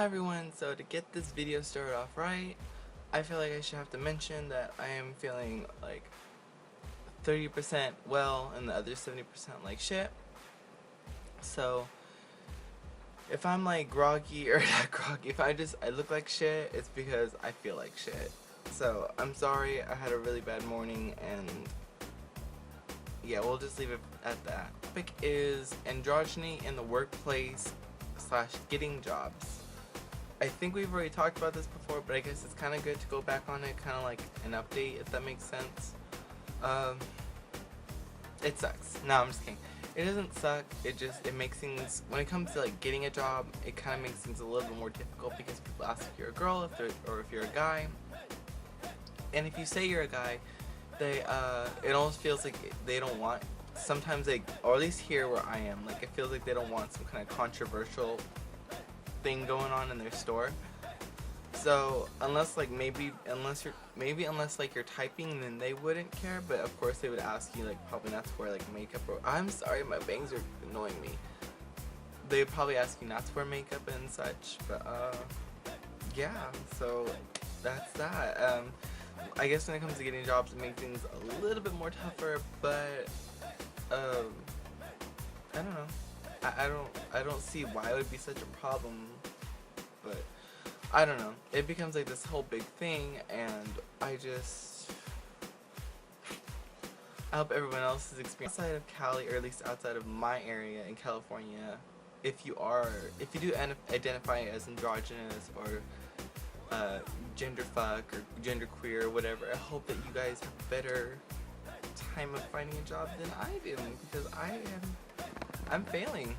everyone, so to get this video started off right, I feel like I should have to mention that I am feeling like 30% well and the other 70% like shit. So if I'm like groggy or not groggy, if I look like shit, it's because I feel like shit. So I'm sorry, I had a really bad morning, and yeah, we'll just leave it at that. Topic is androgyny in the workplace / getting jobs. I think we've already talked about this before, but I guess it's kind of good to go back on it, kind of like an update, if that makes sense. It sucks. No, I'm just kidding. It doesn't suck, it makes things, when it comes to like getting a job, it kind of makes things a little bit more difficult because people ask if you're a girl, or if you're a guy. And if you say you're a guy, it almost feels like they don't want, sometimes they, or at least here where I am, like it feels like they don't want some kind of controversial thing going on in their store. So unless like unless you're typing, then they wouldn't care, but of course they would ask you like probably not to wear like makeup, or I'm sorry, my bangs are annoying me. They would probably ask you not to wear makeup and such, but yeah, so that's that. I guess when it comes to getting jobs, it makes things a little bit more tougher, but I don't know. I don't see why it would be such a problem, but I don't know. It becomes like this whole big thing, and I hope everyone else's experience outside of Cali, or at least outside of my area in California, if you do identify as androgynous or gender fuck or gender queer or whatever, I hope that you guys have a better time of finding a job than I do, because I'm failing.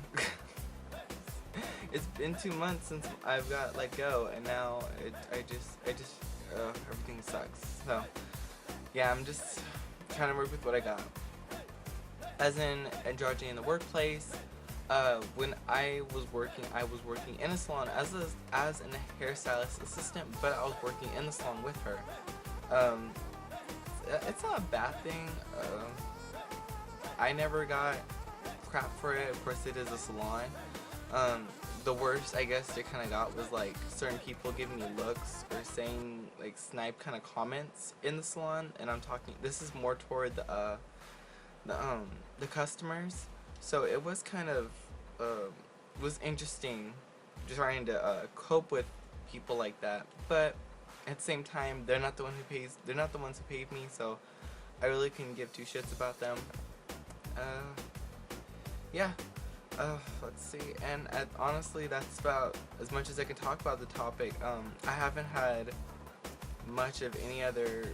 It's been 2 months since I've got let go, and now everything sucks. So yeah, I'm just trying to work with what I got. As in androgyny in the workplace, when I was working in a salon as a hairstylist assistant, but I was working in the salon with her. It's not a bad thing. I never got crap for it. Of course, it is a salon. The worst, I guess, it kind of got was like certain people giving me looks or saying like snipe kind of comments in the salon, and I'm talking. This is more toward the customers. So it was kind of was interesting, just trying to cope with people like that. But at the same time, they're not the ones who paid me, so I really couldn't give two shits about them. Yeah. Let's see, and honestly, that's about as much as I can talk about the topic. I haven't had much of any other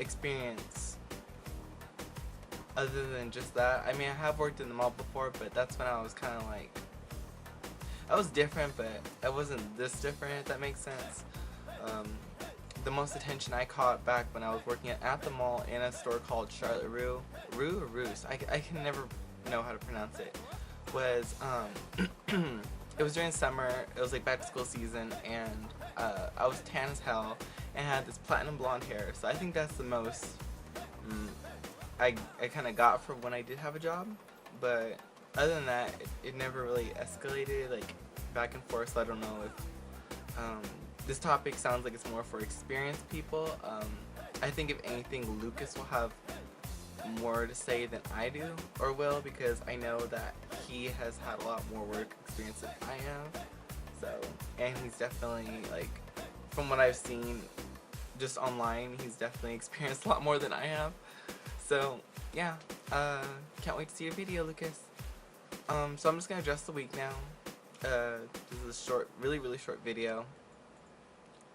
experience other than just that. I mean, I have worked in the mall before, but that's when I was kind of like, I was different, but I wasn't this different, if that makes sense. The most attention I caught back when I was working at the mall in a store called Charlotte Rue or Roost, I can never know how to pronounce it, was it was during summer. It was like back to school season, and I was tan as hell and had this platinum blonde hair, so I think that's the most I kind of got for when I did have a job. But other than that, it never really escalated like back and forth, so I don't know if this topic sounds like it's more for experienced people. I think if anything, Lucas will have more to say than I do, or will, because I know that he has had a lot more work experience than I have. So, and he's definitely, like, from what I've seen just online, he's definitely experienced a lot more than I have. So yeah, can't wait to see your video, Lucas. So I'm just gonna address the week now. This is a short, really short video.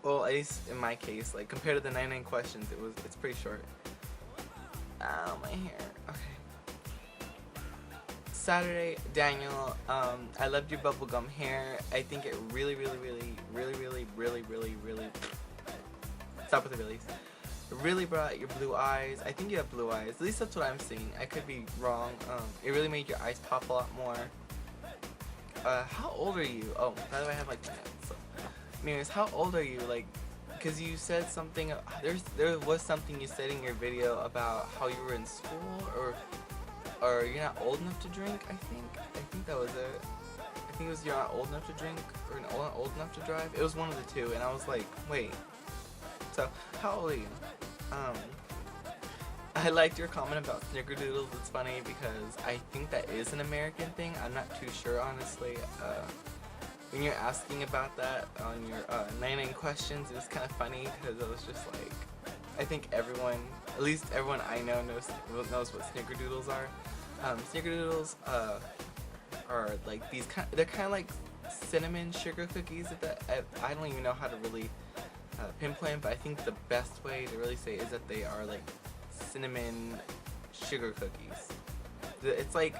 Well, at least in my case, like compared to the 99 questions, it's pretty short. Ow, my hair. Okay. Saturday, Daniel, I loved your bubblegum hair. I think it really stop with the reallys. It really brought your blue eyes. I think you have blue eyes. At least that's what I'm seeing. I could be wrong. It really made your eyes pop a lot more. How old are you? Oh, by the way, I have like minutes. So. Anyways, how old are you? Like, because you said something, there was something you said in your video about how you were in school, or you're not old enough to drink. I think that was it. I think it was you're not old enough to drink or not old enough to drive. It was one of the two, and I was like, wait. So how old are you? I liked your comment about snickerdoodles. It's funny because I think that is an American thing. I'm not too sure, honestly. When you're asking about that on your 99 questions, it was kind of funny because it was just like, I think everyone, at least everyone I know knows what snickerdoodles are. Snickerdoodles are like these they're kind of like cinnamon sugar cookies. I don't even know how to really pinpoint, but I think the best way to really say it is that they are like cinnamon sugar cookies. It's like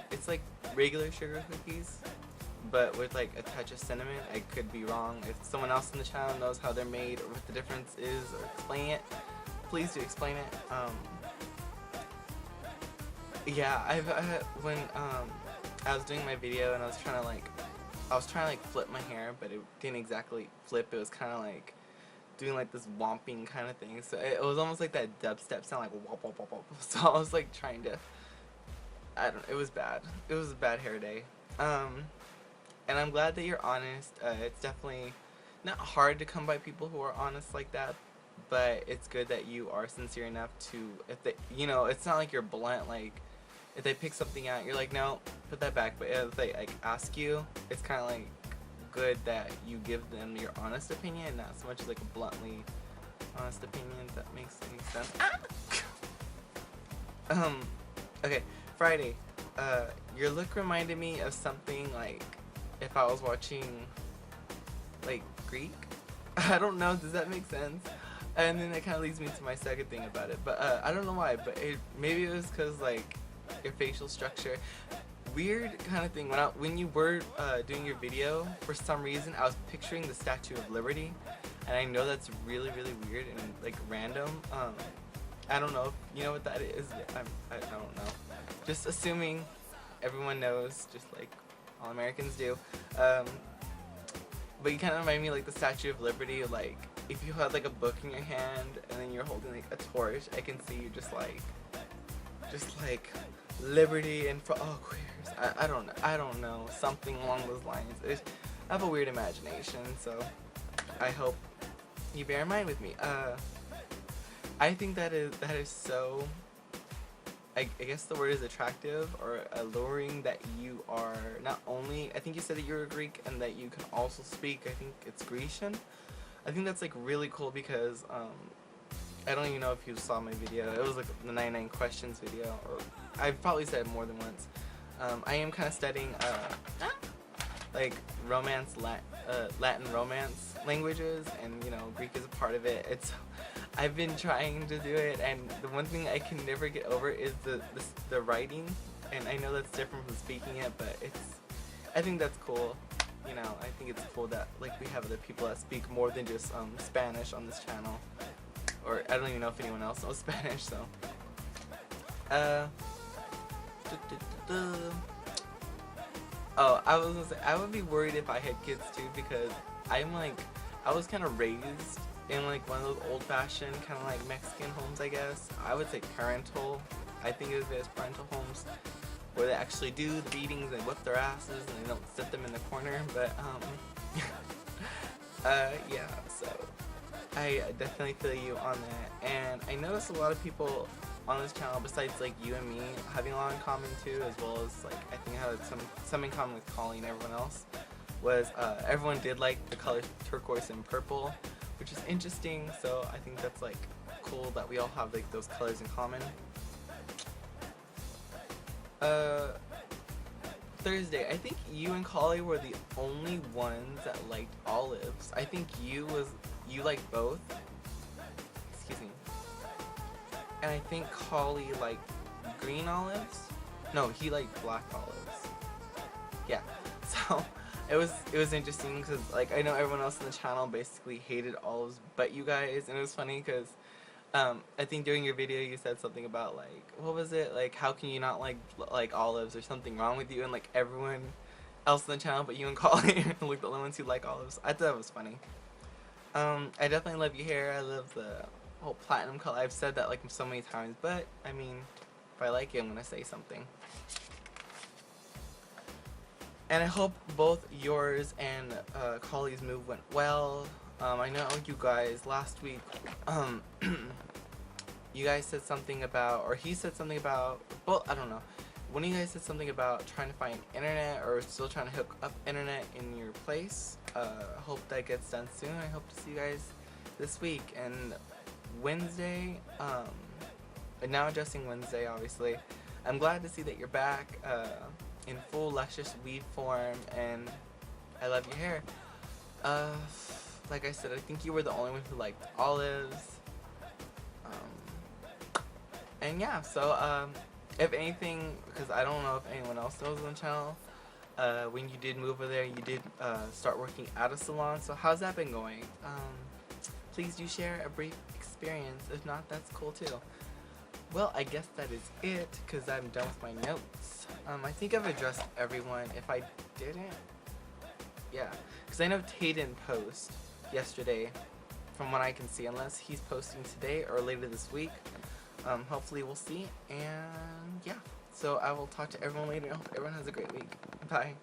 regular sugar cookies, but with like a touch of cinnamon. I could be wrong. If someone else in the channel knows how they're made or what the difference is or explain it, please do explain it. Yeah, when I was doing my video and I was trying to flip my hair, but it didn't exactly flip. It was kind of like doing like this womping kind of thing. So it was almost like that dubstep sound, like womp womp womp womp. So I was like trying to, it was bad. It was a bad hair day. And I'm glad that you're honest. It's definitely not hard to come by people who are honest like that, but it's good that you are sincere enough to, if they, it's not like you're blunt, like if they pick something out, you're like, no, put that back. But if they like ask you, it's kind of like good that you give them your honest opinion, not so much as like a bluntly honest opinion, if that makes any sense. Okay, Friday. Your look reminded me of something like if I was watching like Greek. I don't know, does that make sense? And then that kind of leads me to my second thing about it, but I don't know why, but maybe it was because like your facial structure, weird kind of thing. When you were doing your video, for some reason I was picturing the Statue of Liberty, and I know that's really weird and like random. I don't know if you know what that is. I don't know. Just assuming everyone knows, just like all Americans do. But you kind of remind me like the Statue of Liberty, like if you had like a book in your hand and then you're holding like a torch, I can see you just like liberty and for all queers. I don't know, something along those lines. I have a weird imagination, so I hope you bear in mind with me. I think that is so, I guess the word is attractive or alluring, that you are not only, I think you said that you're a Greek and that you can also speak, I think it's Grecian. I think that's like really cool because I don't even know if you saw my video. It was like the 99 questions video, or I've probably said it more than once. I am kind of studying like Latin Romance languages, and Greek is a part of it. I've been trying to do it, and the one thing I can never get over is the writing, and I know that's different from speaking it, but I think that's cool. I think it's cool that like we have other people that speak more than just Spanish on this channel, or I don't even know if anyone else knows Spanish. So oh, I was gonna say, I would be worried if I had kids too, because I was kind of raised in like one of those old-fashioned kind of like Mexican homes, I guess. I would say parental. I think of it as parental homes, where they actually do the beatings and whip their asses and they don't sit them in the corner. But yeah, so I definitely feel you on that. And I noticed a lot of people on this channel, besides like you and me, having a lot in common too, as well as like I think I had some in common with Colleen and everyone else, was everyone did like the colors turquoise and purple, which is interesting. So I think that's like cool that we all have like those colors in common. Thursday, I think you and Collie were the only ones that liked olives. I think you liked both. Excuse me. And I think Collie liked green olives. No, he liked black olives. Yeah. So it was interesting because like I know everyone else on the channel basically hated olives but you guys, and it was funny because I think during your video you said something about like, what was it, like how can you not like olives, or something wrong with you, and like everyone else on the channel but you and Collie are like the only ones who like olives. I thought it was funny. I definitely love your hair. I love the whole platinum color. I've said that like so many times, but I mean, If I like it, I'm gonna say something. And I hope both yours and Collie's move went well. I know you guys last week, you guys said something about, or he said something about, well, I don't know. One of you guys said something about trying to find internet or still trying to hook up internet in your place. Hope that gets done soon. I hope to see you guys this week. And Wednesday, and now addressing Wednesday, obviously, I'm glad to see that you're back in full luscious weed form, and I love your hair. Like I said, I think you were the only one who liked olives. And yeah, so if anything, because I don't know if anyone else knows on the channel, when you did move over there, you did start working at a salon. So how's that been going? Please do share a brief experience. If not, that's cool too. Well, I guess that is it, because I'm done with my notes. I think I've addressed everyone. If I didn't, yeah, because I know Tay didn't post yesterday, from what I can see, unless he's posting today or later this week. Hopefully we'll see, and yeah, so I will talk to everyone later. I hope everyone has a great week. Bye.